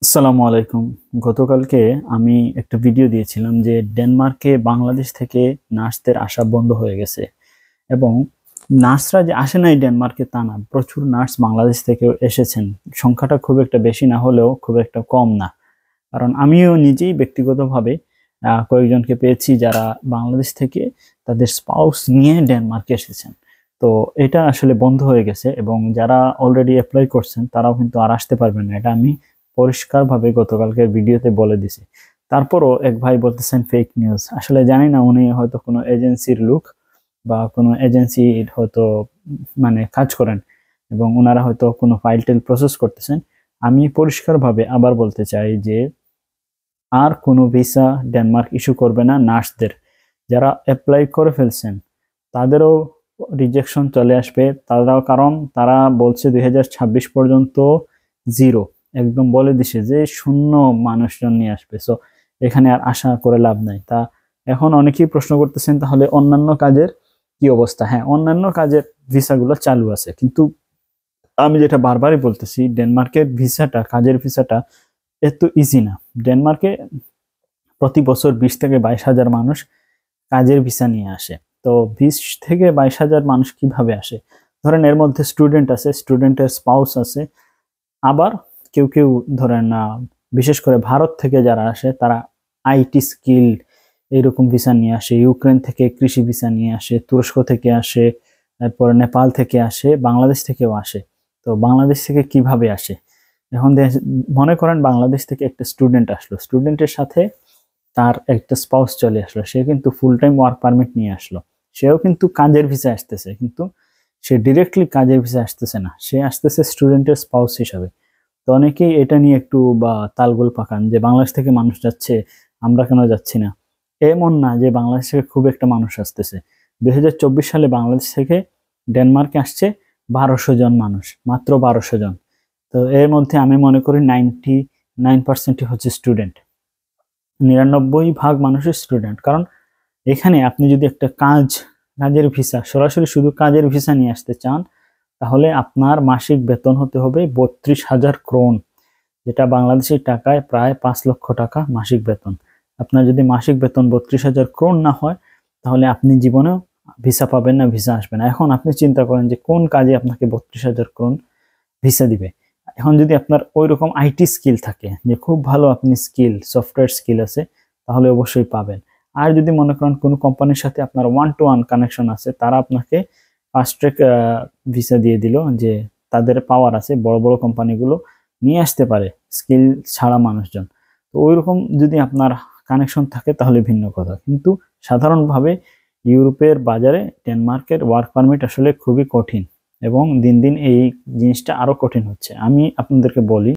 আসসালামু আলাইকুম। গতকালকে আমি একটা ভিডিও দিয়েছিলাম যে ডেনমার্কে বাংলাদেশ থেকে নার্সদের আসা বন্ধ হয়ে গেছে এবং নার্সরা যে আসে নাই ডেনমার্কে তা না, প্রচুর নার্স বাংলাদেশ থেকেও এসেছেন। সংখ্যাটা খুব একটা বেশি না হলেও খুব একটা কম না, কারণ আমিও নিজেই ব্যক্তিগতভাবে কয়েকজনকে পেয়েছি যারা বাংলাদেশ থেকে তাদের স্পাউস নিয়ে ডেনমার্কে এসেছেন। তো এটা আসলে বন্ধ হয়ে গেছে এবং যারা অলরেডি অ্যাপ্লাই করছেন তারাও কিন্তু আর আসতে পারবেন না, এটা আমি পরিষ্কারভাবে গতকালকের ভিডিওতে বলে দিছি। তারপরও এক ভাই বলতেছেন ফেক নিউজ। আসলে জানি না, উনি হয়তো কোনো এজেন্সির লোক বা কোনো এজেন্সির হয়তো মানে কাজ করেন এবং ওনারা হয়তো কোনো ফাইল টেল প্রসেস করতেছেন। আমি পরিষ্কারভাবে আবার বলতে চাই যে আর কোনো ভিসা ডেনমার্ক ইস্যু করবে না নার্সদের। যারা অ্যাপ্লাই করে ফেলছেন তাদেরও রিজেকশন চলে আসবে। তারাও, কারণ তারা বলছে 2026 পর্যন্ত জিরো, একদম বলে দিছে যে শূন্য মানুষজন নিয়ে আসবে। সো এখানে আর আশা করে লাভ নাই। তা এখন অনেকেই প্রশ্ন করতেছেন তাহলে অন্যান্য কাজের কি অবস্থা? হ্যাঁ, অন্যান্য কাজের ভিসাগুলো চালু আছে, কিন্তু আমি যেটা বারবারই বলতেছি, ডেনমার্কের ভিসাটা, কাজের ভিসাটা এত ইজি না। ডেনমার্কে প্রতি বছর 20 থেকে 22 হাজার মানুষ কাজের ভিসা নিয়ে আসে। তো 20 থেকে 22 হাজার মানুষ কিভাবে আসে? ধরেন এর মধ্যে স্টুডেন্ট আছে, স্টুডেন্টের স্পাউস আছে, আবার কেউ কেউ ধরেন বিশেষ করে ভারত থেকে যারা আসে তারা আইটি স্কিল এইরকম ভিসা নিয়ে আসে, ইউক্রেন থেকে কৃষি ভিসা নিয়ে আসে, তুরস্ক থেকে আসে, তারপর নেপাল থেকে আসে, বাংলাদেশ থেকেও আসে। তো বাংলাদেশ থেকে কিভাবে আসে? এখন মনে করেন বাংলাদেশ থেকে একটা স্টুডেন্ট আসলো, স্টুডেন্টের সাথে তার একটা স্পাউস চলে আসলো, সে কিন্তু ফুল টাইম ওয়ার্ক পারমিট নিয়ে আসলো, সেও কিন্তু কাজের ভিসা আসতেছে, কিন্তু সে ডিরেক্টলি কাজের ভিসা আসতেছে না, সে আসতেছে স্টুডেন্টের স্পাউস হিসাবে। তো অনেকেই এটা নিয়ে একটু বা তালগোল পাকান যে বাংলাদেশ থেকে মানুষ যাচ্ছে, আমরা কেন যাচ্ছি না। এমন না যে বাংলাদেশ থেকে খুব একটা মানুষ আসতেছে। 2024 সালে বাংলাদেশ থেকে ডেনমার্কে আসছে 1200 জন মানুষ, মাত্র 1200 জন। তো এর মধ্যে আমি মনে করি 99% হচ্ছে স্টুডেন্ট, 99 ভাগ মানুষের স্টুডেন্ট। কারণ এখানে আপনি যদি একটা কাজের ভিসা, সরাসরি শুধু কাজের ভিসা নিয়ে আসতে চান, তাহলে আপনার মাসিক বেতন হতে হবে 32,000 ক্রোন, যেটা বাংলাদেশের টাকায় প্রায় 5 লক্ষ টাকা মাসিক বেতন। আপনার যদি মাসিক বেতন 32,000 ক্রোন না হয়, তাহলে আপনি জীবনেও ভিসা পাবেন না, ভিসা আসবে না। এখন আপনি চিন্তা করেন যে কোন কাজে আপনাকে 32,000 ক্রোন ভিসা দিবে। এখন যদি আপনার ওইরকম আইটি স্কিল থাকে, যে খুব ভালো আপনি স্কিল, সফটওয়্যার স্কিল আছে, তাহলে অবশ্যই পাবেন। আর যদি মনে করেন কোনো কোম্পানির সাথে আপনার ওয়ান টু ওয়ান কানেকশন আছে, তারা আপনাকে ফাস্ট ট্র্যাক ভিসা দিয়ে দিল, যে তাদের পাওয়ার আছে, বড় বড় কোম্পানিগুলো নিয়ে আসতে পারে স্কিল ছাড়া মানুষজন। তো ওইরকম যদি আপনার কানেকশন থাকে তাহলে ভিন্ন কথা, কিন্তু সাধারণভাবে ইউরোপের বাজারে ডেনমার্কের ওয়ার্ক পারমিট আসলে খুবই কঠিন এবং দিন দিন এই জিনিসটা আরো কঠিন হচ্ছে। আমি আপনাদেরকে বলি,